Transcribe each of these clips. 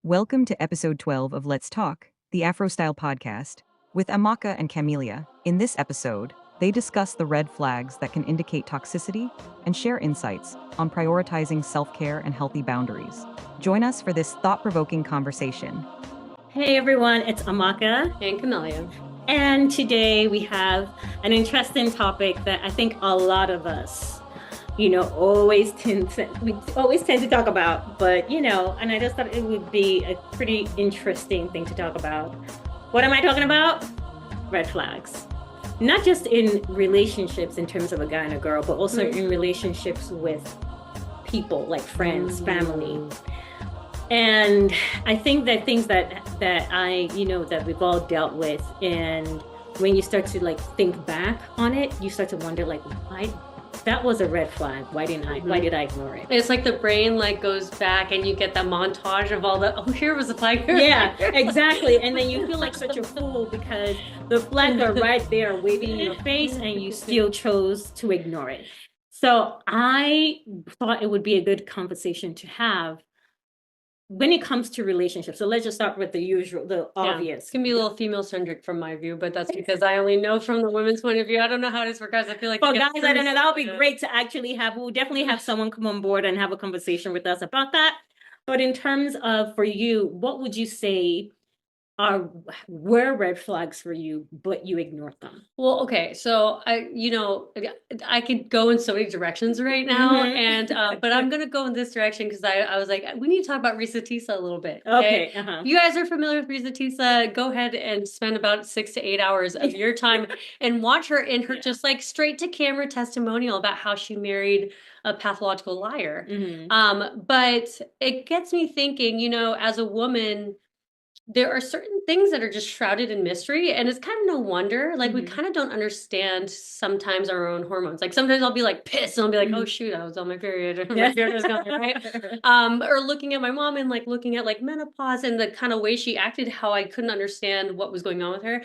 Welcome to episode 12 of Let's Talk, the Afro Style podcast, with Amaka and Camelia. In this episode, they discuss the red flags that can indicate toxicity and share insights on prioritizing self-care and healthy boundaries. Join us for this thought-provoking conversation. Hey everyone, it's Amaka and Camelia. And today we have an interesting topic that I think a lot of us always tend to talk about, but and I just thought it would be a pretty interesting thing to talk about. What am I talking about? Red flags. Not just in relationships in terms of a guy and a girl, but also in relationships with people like friends, family. And I think that things that that we've all dealt with, and when you start to think back on it, you start to wonder why that was a red flag. Why did I ignore it? It's like the brain goes back and you get that montage of all the, here was the flag. Yeah, exactly. And then you feel like such a fool because the flags are right there waving in your face and you still chose to ignore it. So I thought it would be a good conversation to have when it comes to relationships. So let's just start with the obvious. It can be a little female-centric from my view, but that's because I only know from the women's point of view. I don't know how it is for guys. I feel like for guys, I don't know. That would be great to actually have. We'll definitely have someone come on board and have a conversation with us about that. But in terms of for you, what would you say were red flags for you, but you ignored them? Well, okay, so I could go in so many directions right now, and but I'm gonna go in this direction because I was like, we need to talk about Risa Tisa a little bit. Okay. If you guys are familiar with Risa Tisa, go ahead and spend about 6 to 8 hours of your time and watch her in her just straight to camera testimonial about how she married a pathological liar. But it gets me thinking, as a woman, there are certain things that are just shrouded in mystery, and it's kind of no wonder. We kind of don't understand sometimes our own hormones. Sometimes I'll be pissed, and I'll be like, oh shoot, I was on my period. My period was going, right? Or looking at my mom and looking at menopause and the kind of way she acted, how I couldn't understand what was going on with her.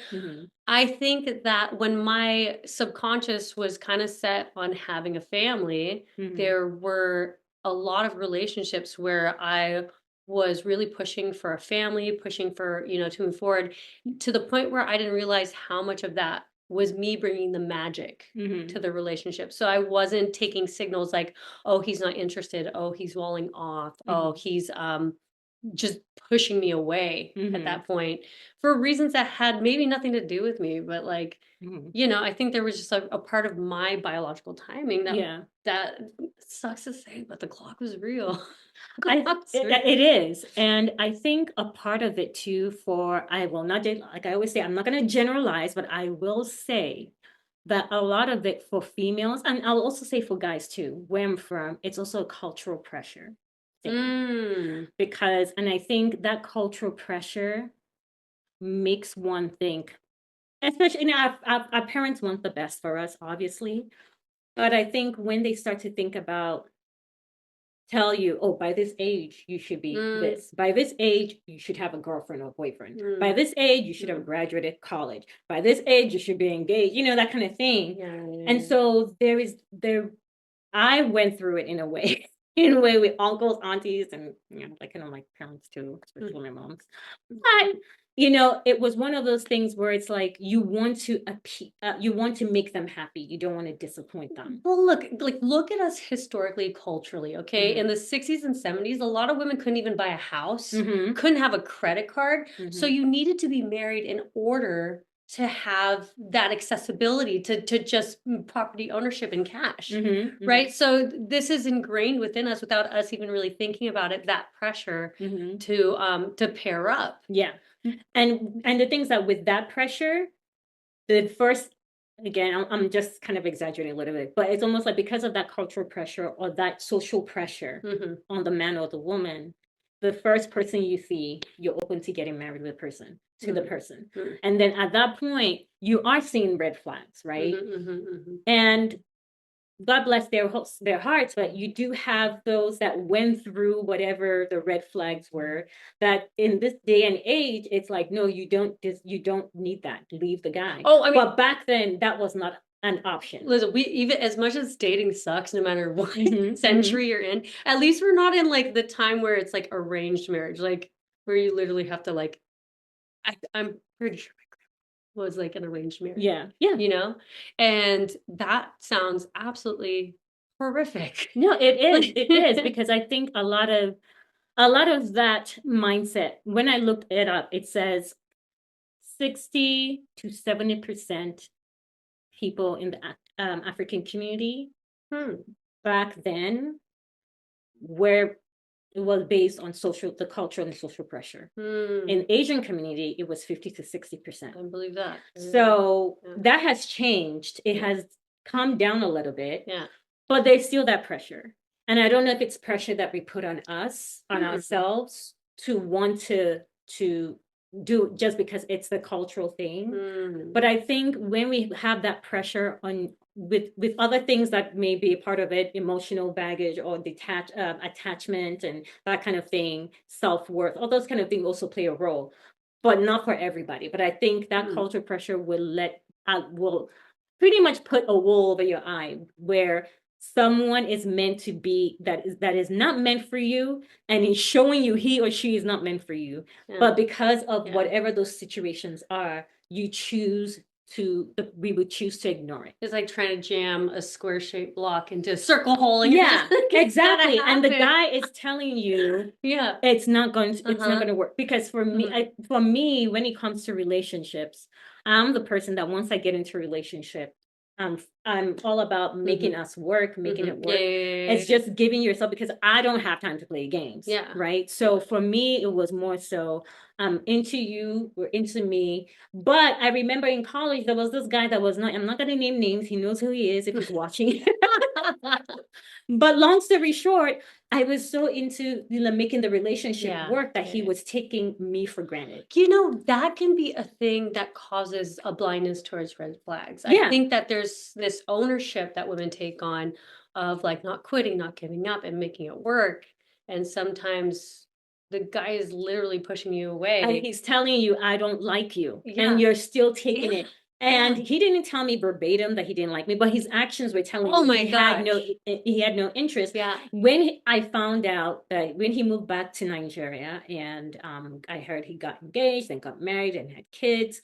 I think that when my subconscious was kind of set on having a family, there were a lot of relationships where I was really pushing for a family, pushing for, to move forward, to the point where I didn't realize how much of that was me bringing the magic to the relationship. So I wasn't taking signals oh, he's not interested. Oh, he's walling off. Oh, he's just pushing me away at that point for reasons that had maybe nothing to do with me. But I think there was just a part of my biological timing that sucks to say, but the clock was real. It is. And I think a part of it too, I will not, I always say, I'm not going to generalize, but I will say that a lot of it for females, and I'll also say for guys too, where I'm from, it's also a cultural pressure thing. Because, and I think that cultural pressure makes one think, especially, our parents want the best for us, obviously. But I think when they start to think about, tell you, oh, by this age, you should be this. By this age, you should have a girlfriend or boyfriend. By this age, you should have graduated college. By this age, you should be engaged, that kind of thing. And so I went through it in a way, with uncles, aunties, and, my parents too, especially my mom's. But it was one of those things where it's you want to make them happy. You don't want to disappoint them. Well, look at us historically, culturally, okay? In the 60s and 70s, a lot of women couldn't even buy a house, couldn't have a credit card. So you needed to be married in order to have that accessibility to just property ownership and cash, right? So this is ingrained within us without us even really thinking about it, that pressure to pair up. Yeah. And the things that with that pressure, the first, again, I'm just kind of exaggerating a little bit, but it's almost because of that cultural pressure or that social pressure on the man or the woman, the first person you see, you're open to getting married with the person. And then at that point, you are seeing red flags, right? And God bless their hearts, but you do have those that went through whatever the red flags were, that in this day and age, it's no, you don't need that. Leave the guy. But back then that was not an option. Listen, we, even as much as dating sucks, no matter what century you're in, at least we're not in the time where it's arranged marriage. where you literally have to like, I'm pretty sure my grandma was like an arranged marriage. Yeah. Yeah. You know? And that sounds absolutely horrific. No, it is. It is, because I think a lot of that mindset, when I looked it up, it says 60 to 70% people in the African community back then, where it was based on the cultural and social pressure. In Asian community, it was 50 to 60%. I believe that. So that has changed. It has calmed down a little bit. Yeah. But there's still that pressure. And I don't know if it's pressure that we put on us, on ourselves, to want to do just because it's the cultural thing. But I think when we have that pressure on with other things that may be a part of it, emotional baggage or attachment and that kind of thing, self-worth, all those kind of things also play a role, but not for everybody. But I think that cultural pressure will pretty much put a wool over your eye, where someone is meant to be that is not meant for you, and he's showing you he or she is not meant for you. But because of whatever those situations are, we would choose to ignore it. It's like trying to jam a square shaped block into a circle hole. And Exactly. And the guy is telling you, it's not going to work. Because for me, when it comes to relationships, I'm the person that once I get into a relationship, I'm all about making us work, making it work. It's just giving yourself, because I don't have time to play games. Right. So for me, it was more so, into you, or into me. But I remember in college, there was this guy that was I'm not going to name names. He knows who he is if he's watching. But long story short, I was so into making the relationship work that he was taking me for granted. You know, that can be a thing that causes a blindness towards red flags. I think that there's this ownership that women take on of like not quitting, not giving up, and making it work. And sometimes the guy is literally pushing you away. And he's telling you, I don't like you. And you're still taking it. And he didn't tell me verbatim that he didn't like me, but his actions were telling me he had no interest. When I found out that when he moved back to Nigeria, and I heard he got engaged and got married and had kids.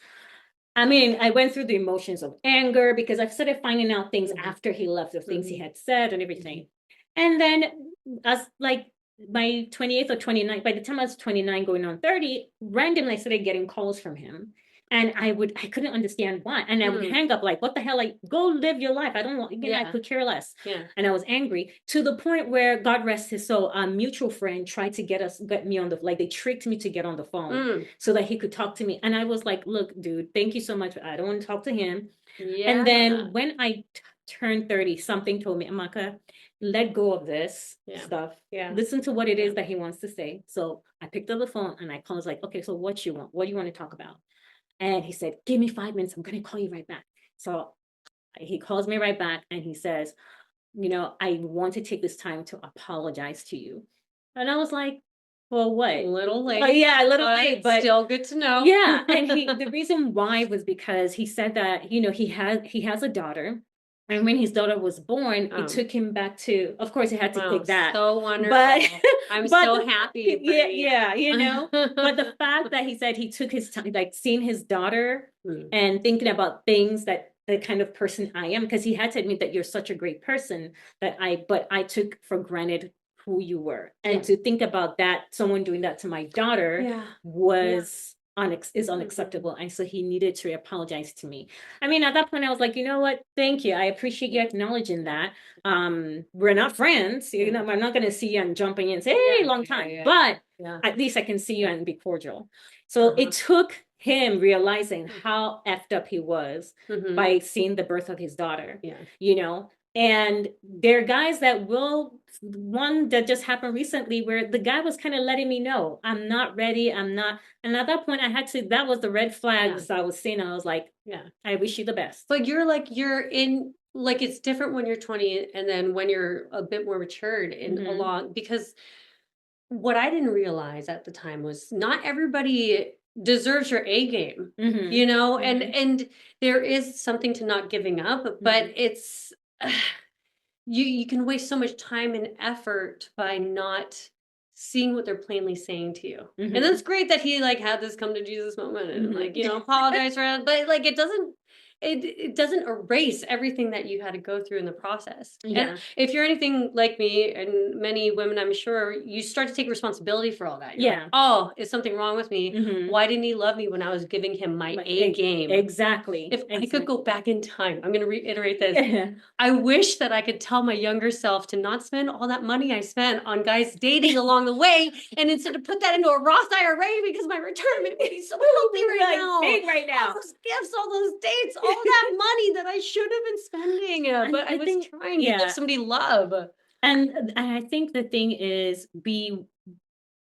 I mean, I went through the emotions of anger, because I started finding out things after he left, the things he had said and everything. And then as like my 28th or 29th, by the time I was 29 going on 30, randomly I started getting calls from him. And I couldn't understand why. And I would hang up like, what the hell? Like, go live your life. I don't want, I could care less. And I was angry, to the point where, God rest his soul, a mutual friend tried to get me on they tricked me to get on the phone so that he could talk to me. And I was like, look, dude, thank you so much. I don't want to talk to him. And then when I turned 30, something told me, Amaka, let go of this stuff. Listen to what it is that he wants to say. So I picked up the phone and I called. I was like, okay, so what you want? What do you want to talk about? And he said, give me 5 minutes. I'm going to call you right back. So he calls me right back and he says, I want to take this time to apologize to you. And I was like, well, what? A little late. A little late, but still good to know. Yeah. And the reason why was because he said that, he has a daughter. And when his daughter was born, it took him back to, of course, he had to take that. So wonderful. But I'm so happy. But the fact that he said he took his time, like seeing his daughter and thinking about things that the kind of person I am, because he had to admit that you're such a great person but I took for granted who you were. And to think about that, someone doing that to my daughter is unacceptable. And so he needed to apologize to me. I mean, at that point I was like, you know what, thank you, I appreciate you acknowledging that. We're not friends, I'm not going to see you and jumping in and say, hey, long time, but at least I can see you and be cordial. So it took him realizing how effed up he was by seeing the birth of his daughter. And there are guys that one that just happened recently where the guy was kind of letting me know, I'm not ready. I'm not. And at that point that was the red flags I was seeing. I was like, I wish you the best. But you're in, like, it's different when you're 20 and then when you're a bit more matured along, because what I didn't realize at the time was not everybody deserves your A game, and there is something to not giving up, but it's, you can waste so much time and effort by not seeing what they're plainly saying to you. Mhm. And that's great that he like had this come to Jesus moment and Mhm. like, you know, apologize for it, but like it doesn't erase everything that you had to go through in the process. Yeah. And if you're anything like me and many women, I'm sure, you start to take responsibility for all that. You're like, Yeah. oh, is something wrong with me? Mhm. Why didn't he love me when I was giving him my Like, A game? Exactly. If I could go back in time, I'm going to reiterate this. Yeah. I wish that I could tell my younger self to not spend all that money I spent on guys dating along the way, and instead to put that into a Roth IRA because my retirement would be so healthy right Like, now. big right now. All those gifts, all those dates, all that money that I should have been spending, but I was trying to yeah. give somebody love. And I think the thing is,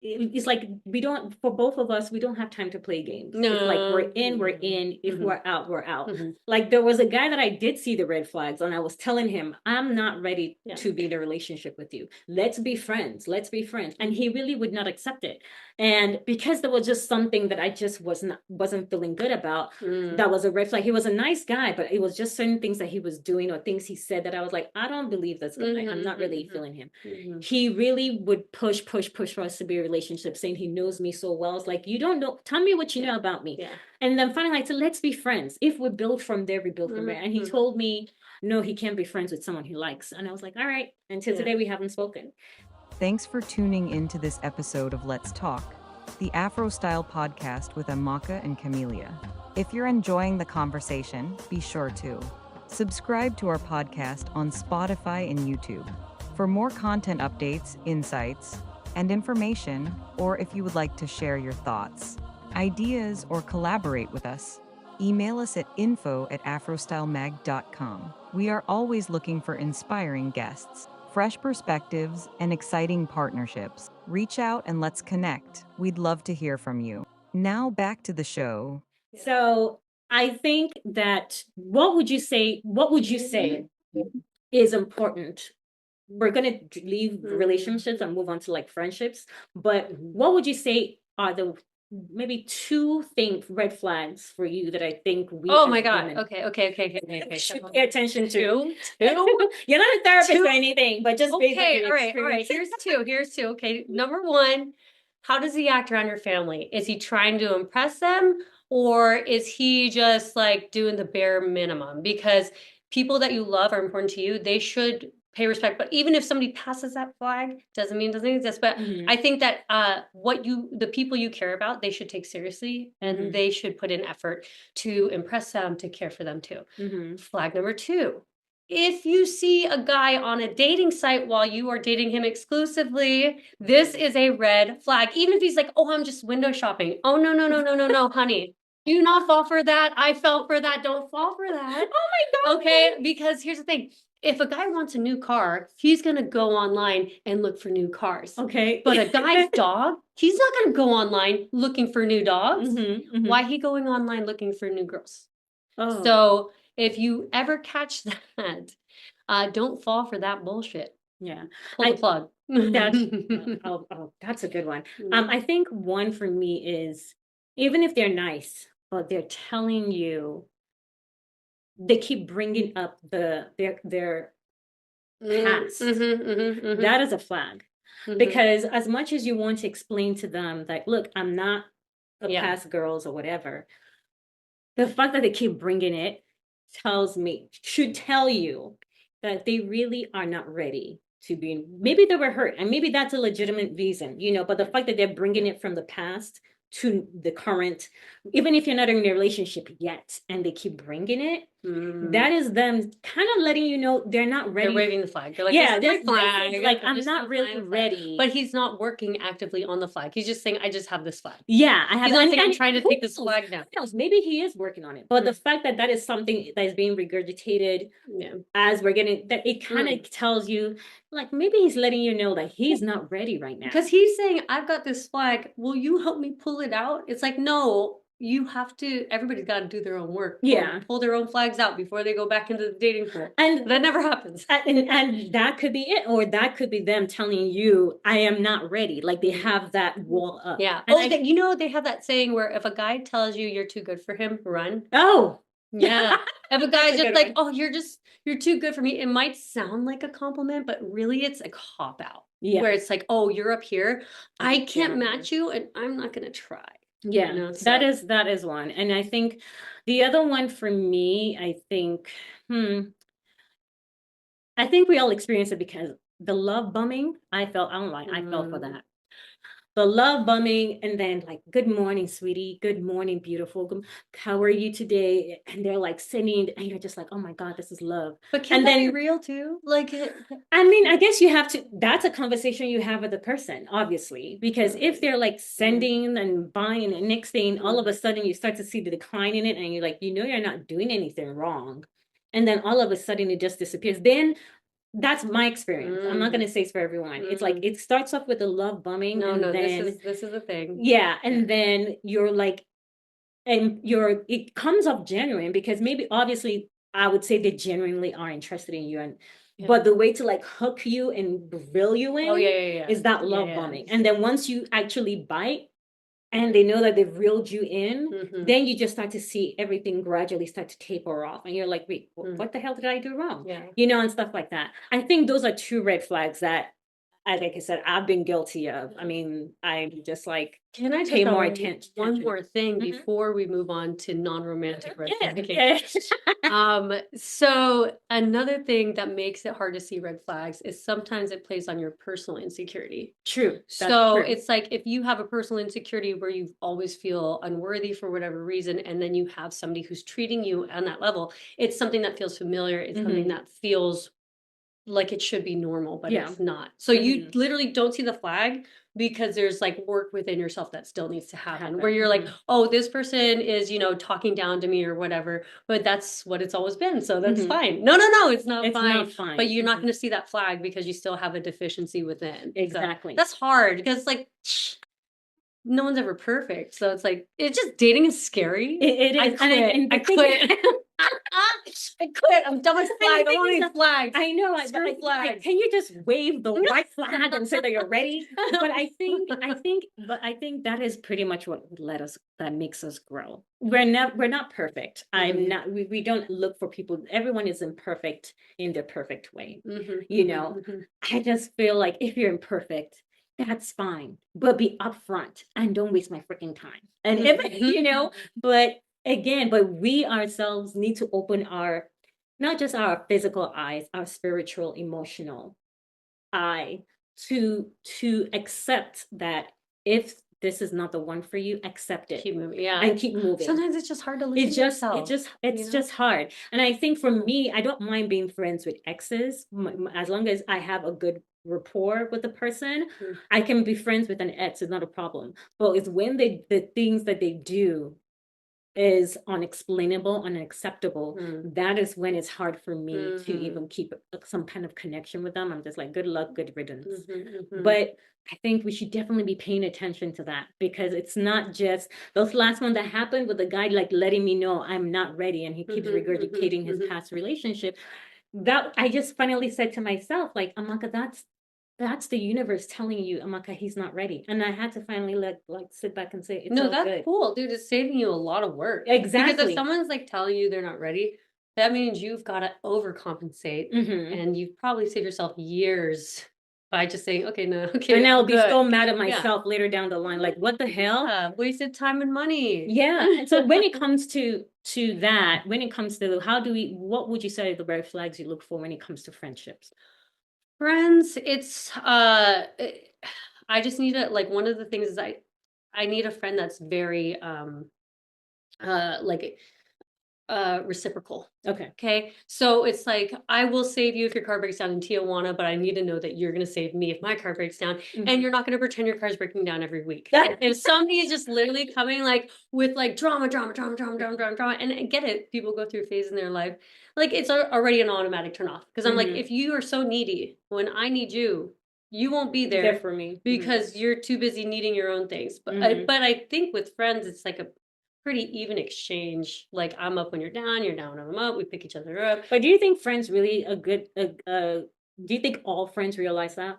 it's like we don't, for both of us, we don't have time to play games. It's like we're in, we're in. If we're out, we're out. Like there was a guy that I did see the red flags and I was telling him, I'm not ready to be in a relationship with you. Let's be friends. Let's be friends. And he really would not accept it. And because there was just something that I just wasn't feeling good about, that was a red flag. He was a nice guy, but it was just certain things that he was doing or things he said that I was like, I don't believe this guy. I'm not really feeling him. He really would push for us to be a relationship, saying he knows me so well. It's like, you don't know, tell me what you know about me. And then finally I said, let's be friends. If we build from there, we build from there. And he told me, no, he can't be friends with someone he likes. And I was like, all right. Until today, we haven't spoken. Thanks for tuning into this episode of Let's Talk, the Afro Style podcast with Amaka and Camelia. If you're enjoying the conversation, be sure to subscribe to our podcast on Spotify and YouTube for more content updates, insights, and information, or if you would like to share your thoughts, ideas, or collaborate with us, email us at info@afrostylemag.com. We are always looking for inspiring guests, fresh perspectives, and exciting partnerships. Reach out and let's connect. We'd love to hear from you. Now back to the show. So I think that what would you say is important? We're going to leave relationships and move on to like friendships, but what would you say are the maybe two red flags for you that I think we Oh my God. women Okay. should pay attention to? Two? You're not a therapist or anything, but just Okay, all right. Here's two. Okay, number one, how does he act around your family? Is he trying to impress them, or is he just like doing the bare minimum? Because people that you love are important to you. They should pay respect. But even if somebody passes that flag, doesn't mean it doesn't exist. But I think that the people you care about, they should take seriously, and they should put in effort to impress them, to care for them too. Flag number two. If you see a guy on a dating site while you are dating him exclusively, this is a red flag. Even if he's like, oh, I'm just window shopping. Oh, no, honey. Do not fall for that. I fell for that. Don't fall for that. Oh my God. Okay, because here's the thing. If a guy wants a new car, he's going to go online and look for new cars. Okay. But a guy's dog, he's not going to go online looking for new dogs. Why he going online looking for new girls? Oh. So if you ever catch that, don't fall for that bullshit. Yeah. Pull the plug. That's a good one. I think one for me is, even if they're nice, but they're telling you, they keep bringing up their past. That is a flag. Because as much as you want to explain to them that, look, I'm not a past girls or whatever, the fact that they keep bringing it should tell you that they really are not ready to be. Maybe they were hurt, and maybe that's a legitimate reason, but the fact that they're bringing it from the past to the current, even if you're not in a relationship yet, and they keep bringing it, that is them kind of letting you know they're not ready. They're waving the flag. They're like, yeah, this flag. Like, I'm not really ready. But he's not working actively on the flag. He's just saying, I just have this flag. Yeah, I have. He's not saying, I'm trying to take this flag down. Maybe he is working on it, but the fact that that is something that is being regurgitated as we're getting, that it kind of tells you, like, maybe he's letting you know that he's not ready right now. Because he's saying, I've got this flag. Will you help me pull it out? It's like, no. You have to, everybody's got to do their own work. Pull their own flags out before they go back into the dating pool. And that never happens. And that could be it. Or that could be them telling you, I am not ready. Like, they have that wall up. Yeah. And they have that saying where if a guy tells you you're too good for him, run. Oh. Yeah. If a guy's just like, oh, you're too good for me. It might sound like a compliment, but really it's a cop out. Yeah. where it's like, oh, you're up here, I can't Exactly. match you, and I'm not gonna try. Yeah, You know, that is one. And I think the other one for me, I think we all experience it because the love bombing, I fell for that. The love bombing, and then like, good morning, sweetie, good morning, beautiful, how are you today? And they're like sending, and you're just like, oh my God, this is love. But can And that then be real too? Like, I mean, I guess you have to, that's a conversation you have with the person, obviously, because if they're like sending and buying, and next thing, all of a sudden you start to see the decline in it, and you're like, you're not doing anything wrong. And then all of a sudden it just disappears. Then that's my experience. I'm not going to say it's for everyone. It's like, it starts off with the love bombing. no, and no, then, this is a thing. yeah. And then you're like, it comes off genuine, because maybe obviously I would say they genuinely are interested in you, and but the way to like hook you and reel you in is that love bombing. And then once you actually bite and they know that they've reeled you in, then you just start to see everything gradually start to taper off, and you're like, wait, what the hell did I do wrong? And stuff like that. I think those are two red flags that, like I said, I've been guilty of. I mean, I just like, can I pay touch more on attention. one more thing before we move on to non-romantic red flags? Yeah. So another thing that makes it hard to see red flags is sometimes it plays on your personal insecurity. True. So it's like, if you have a personal insecurity where you always feel unworthy for whatever reason, and then you have somebody who's treating you on that level, it's something that feels familiar. It's something that feels like it should be normal, but it's not. So you literally don't see the flag, because there's like work within yourself that still needs to happen, where you're like, oh, this person is, talking down to me or whatever, but that's what it's always been. So that's fine. No, it's not It's fine. not fine. But you're not going to see that flag because you still have a deficiency within. Exactly. So that's hard, because like, no one's ever perfect. So it's like, it's just, dating is scary. It is. I quit. I quit. I'm done with flags. I don't want any flags. I know. Screw flags. Can you just wave the white flag and say that you're ready? But I think that is pretty much what that makes us grow. We're not perfect. I'm not. We don't look for people. Everyone is imperfect in their perfect way. I just feel like if you're imperfect, that's fine, but be upfront and don't waste my freaking time. And if but we ourselves need to open not just our physical eyes, our spiritual, emotional eye, to accept that if this is not the one for you, accept it. Keep moving. Yeah. And keep moving. Sometimes it's just hard to listen to yourself. It's just hard. And I think for me, I don't mind being friends with exes, as long as I have a good rapport with the person. I can be friends with an ex, it's not a problem. But it's when the things that they do is unexplainable, unacceptable, that is when it's hard for me to even keep some kind of connection with them. I'm just like, good luck, good riddance. But I think we should definitely be paying attention to that, because it's not just those last one that happened with the guy like letting me know I'm not ready, and he keeps regurgitating his past relationship. That I just finally said to myself, like, Amaka, that's the universe telling you, Amaka, he's not ready. And I had to finally like sit back and say, it's all that's good. Cool, dude. It's saving you a lot of work. Exactly. Because if someone's like telling you they're not ready, that means you've got to overcompensate, and you've probably saved yourself years by just saying, okay, no, okay. And I'll be so mad at myself later down the line, like, what the hell? Wasted time and money. Yeah. So when it comes to that, when it comes to what would you say are the red flags you look for when it comes to friendships? Friends, it's I just need like, one of the things is I need a friend that's very like reciprocal. Okay. So it's like, I will save you if your car breaks down in Tijuana, but I need to know that you're going to save me if my car breaks down. And you're not going to pretend your car's breaking down every week. If somebody is just literally coming like with like drama, and I get it, people go through a phase in their life, like it's already an automatic turn off, because I'm like, if you are so needy when I need you, you won't be there for me because you're too busy needing your own things. But I think with friends, it's like a pretty even exchange. Like, I'm up when you're down when I'm up, we pick each other up. But do you think friends really do you think all friends realize that?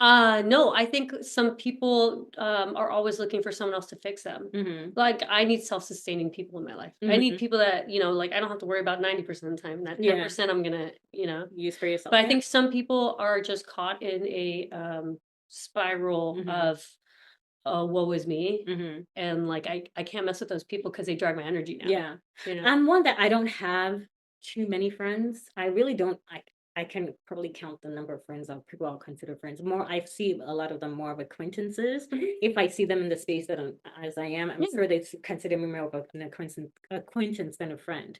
No, I think some people are always looking for someone else to fix them. Like I need self-sustaining people in my life. I need people that, like I don't have to worry about 90% of the time. That 10% I'm gonna, use for yourself. But I think some people are just caught in a spiral of woe is me. And like I can't mess with those people because they drag my energy down. Yeah. I'm one that I don't have too many friends. I really don't. I can probably count the number of friends of people I'll consider friends. More, I see a lot of them more of acquaintances. If I see them in the space that I'm as I am, I'm sure they consider me more of an acquaintance than a friend.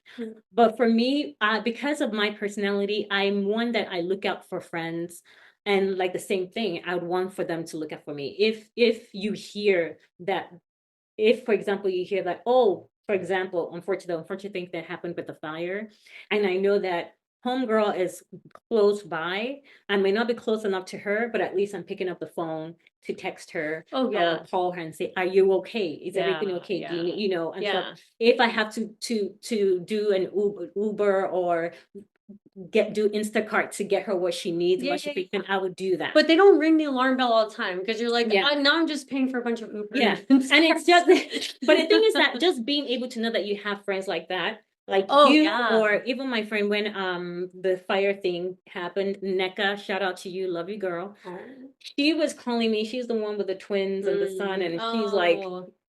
But for me, because of my personality, I'm one that I look out for friends. And like the same thing, I would want for them to look out for me. If you hear that, if for example you hear that, oh, for example, unfortunate thing that happened with the fire, and I know that homegirl is close by, I may not be close enough to her, but at least I'm picking up the phone to text her or call her and say, are you okay? Is everything okay? Do you know? And so if I have to do an Uber or do Instacart to get her what she needs, then I would do that. But they don't ring the alarm bell all the time because you're like, now I'm just paying for a bunch of Uber. And it's just, but the thing is that just being able to know that you have friends like that, like or even my friend when the fire thing happened, NECA, shout out to you, love you, girl. She was calling me. She's the one with the twins and the son, and she's like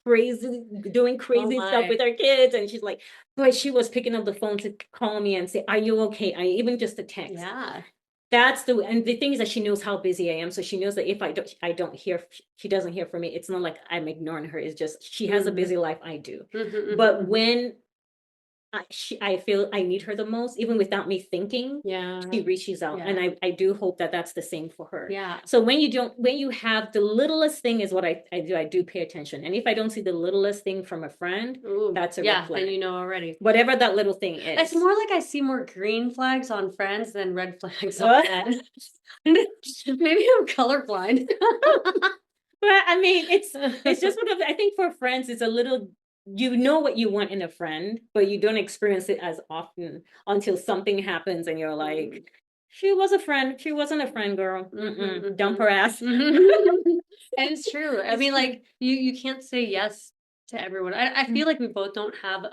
crazy, doing crazy stuff with her kids, and she's like, but she was picking up the phone to call me and say, are you okay? Even just a text. That's and the thing is that she knows how busy I am, so she knows that if I don't hear, she doesn't hear from me. It's not like I'm ignoring her. It's just she has a busy life. I do, but when I feel I need her the most, even without me thinking, she reaches out, and I do hope that that's the same for her. So when you have the littlest thing is what I do. I do pay attention, and if I don't see the littlest thing from a friend, that's a red flag. Then you know already. Whatever that little thing is. It's more like I see more green flags on friends than red flags on men. Maybe I'm colorblind. But I mean, it's just sort of, I think for friends, it's a little, you know what you want in a friend, but you don't experience it as often until something happens and you're like, she was a friend. She wasn't a friend, girl. Dump her ass. And it's true. I mean, like you can't say yes to everyone. I feel like we both have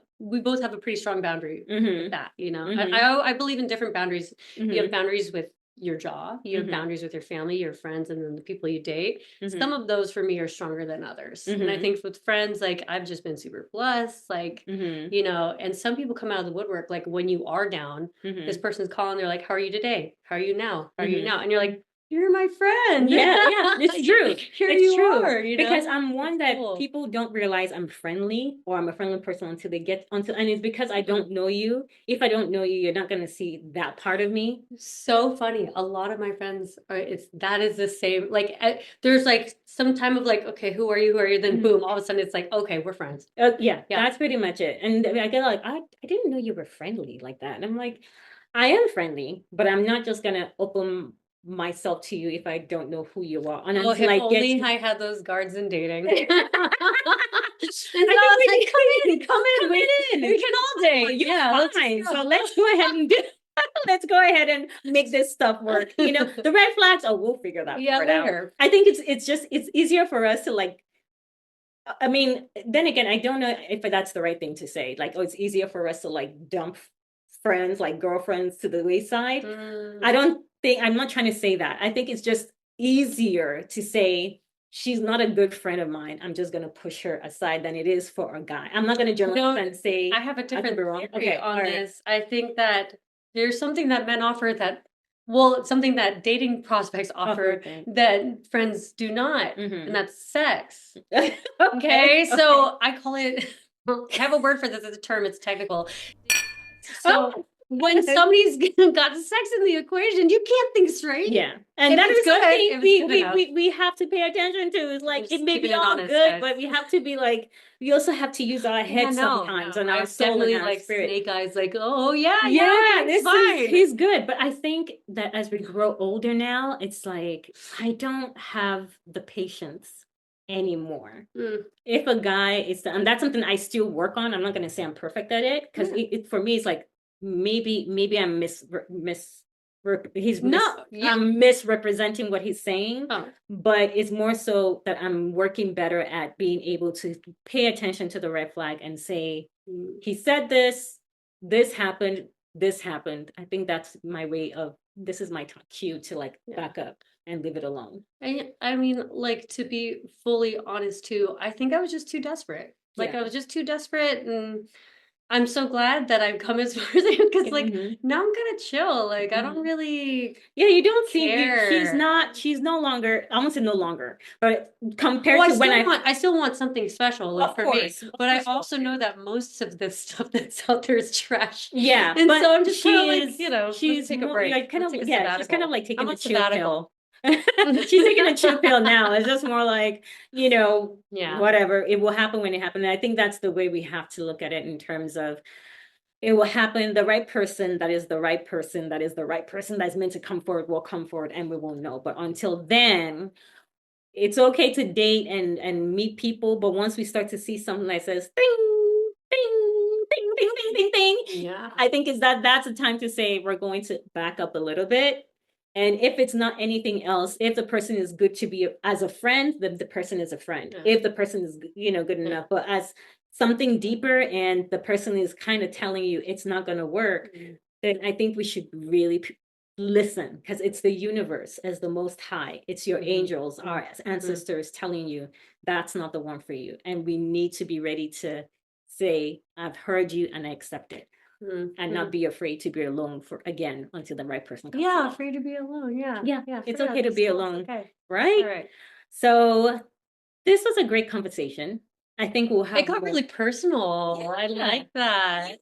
a pretty strong boundary with that, I believe in different boundaries. You have boundaries with your job, you have boundaries with your family, your friends, and then the people you date. Some of those for me are stronger than others. And I think with friends, like I've just been super blessed, like and some people come out of the woodwork, like when you are down, this person's calling, they're like, how are you today? How are you now? How are you now? And you're like, you're my friend. It's true. It's true. Because I'm one that people don't realize I'm friendly or I'm a friendly person until they get onto, and it's because I don't know you. If I don't know you, you're not going to see that part of me. So funny. A lot of my friends that is the same. Like there's like some time of like, okay, who are you? Who are you? Then boom, all of a sudden it's like, okay, we're friends. That's pretty much it. And I get like, I didn't know you were friendly like that. And I'm like, I am friendly, but I'm not just going to open myself to you if I don't know who you are. And if only I had those guards in dating. And so I was like, come in. We can all date. Fine. So let's go ahead and let's go ahead and make this stuff work. The red flags, we'll figure that part out. I think it's easier for us to like, I mean, then again, I don't know if that's the right thing to say. Like, it's easier for us to like dump friends, like girlfriends, to the wayside. I'm not trying to say that. I think it's just easier to say she's not a good friend of mine. I'm just going to push her aside than it is for a guy. I'm not going to generalize and say I have a different theory on this. I think that there's something that men offer something that dating prospects offer that friends do not, and that's sex. Okay, so I call it. I have a word for this. It's a term. It's technical. So when somebody's got sex in the equation, you can't think straight. And that is something we have to pay attention to. Is like it may be all good, but we have to be like, we also have to use our head sometimes and our soul and our spirit. Snake eyes, like, it's fine. He's good, but I think that as we grow older now, it's like I don't have the patience anymore. If a guy is, and that's something I still work on. I'm not going to say I'm perfect at it because for me, it's like maybe I'm No, yeah. I'm misrepresenting what he's saying, Oh. but it's more so that I'm working better at being able to pay attention to the red flag and say, he said this happened, this happened. I think that's my way of, this is my cue to like back up and leave it alone. And I mean, like, to be fully honest too, I think I was just too desperate. Like, Yeah. I was just too desperate, and I'm so glad that I've come as far as I am, because like now I'm kind of chill. Like I don't really you don't see care. she's no longer, I won't say no longer, but compared Well, to when I still want something special, like, Of for course, me. of But I course, also know that most of the stuff that's out there is trash. yeah, And but so I'm just kind of she like, is, you know, she's let's take a more break. like kind Let's of, take a yeah, she's kind of sabbatical. like taking I'm a on chill sabbatical. pill. She's taking a chill pill now. It's just more like, you know, Yeah. whatever. It will happen when it happens. And I think that's the way we have to look at it, in terms of, it will happen. The right person, that is the right person, that is the right person that's meant to come forward, will come forward, and we will know. But until then, it's okay to date and meet people. But once we start to see something that says ding, ding, ding, ding, ding, ding, ding, Yeah. I think that's a time to say we're going to back up a little bit. And if it's not anything else, if the person is good to be as a friend, then the person is a friend. Yeah. If the person is, you know, good enough, but as something deeper, and the person is kind of telling you it's not going to work, then I think we should really listen, because it's the universe as the most high. It's your angels, our ancestors telling you that's not the one for you. And we need to be ready to say, I've heard you and I accept it. And not be afraid to be alone until the right person comes. Yeah, afraid to be alone. Yeah. Yeah, it's fair okay to enough. be It's alone. okay. Right? All right. So this was a great conversation. I think we'll have It got really personal. I like that.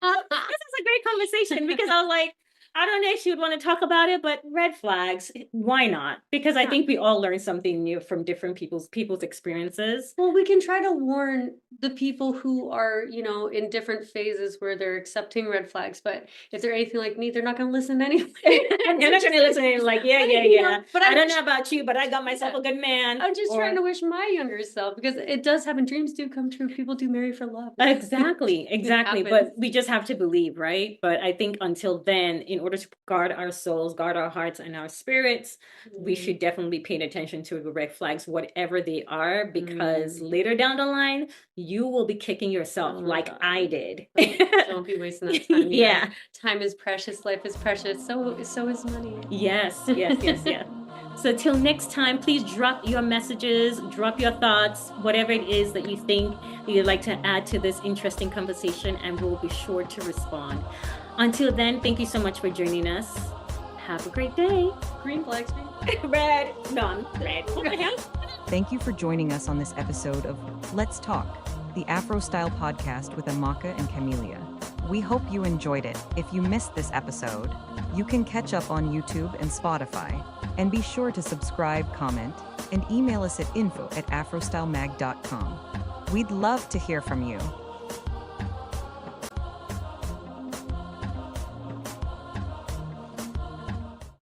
This is a great conversation, because I was like, I don't know if she would want to talk about it, but red flags, why not? Because I think we all learn something new from different people's experiences. Well, we can try to warn the people who are, you know, in different phases where they're accepting red flags. But if they're anything like me, they're not going to listen anyway. They're not going to listen and like, yeah. But I don't know about you, but I got myself a good man. I'm just trying to wish my younger self, because it does happen. Dreams do come true. People do marry for love. Exactly. But we just have to believe, right? But I think until then, in order to guard our souls, guard our hearts and our spirits, we should definitely be paying attention to the red flags, whatever they are, because later down the line, you will be kicking yourself like I did. Don't be wasting that time. Yeah. Time is precious. Life is precious. So is money. Yes. So till next time, please drop your messages, drop your thoughts, whatever it is that you think you'd like to add to this interesting conversation, and we'll be sure to respond. Until then, thank you so much for joining us. Have a great day. Green flags. Red. Non-red. What the hell? Thank you for joining us on this episode of Let's Talk, the Afro-style podcast with Amaka and Camelia. We hope you enjoyed it. If you missed this episode, you can catch up on YouTube and Spotify. And be sure to subscribe, comment, and email us at info@afrostylemag.com. We'd love to hear from you.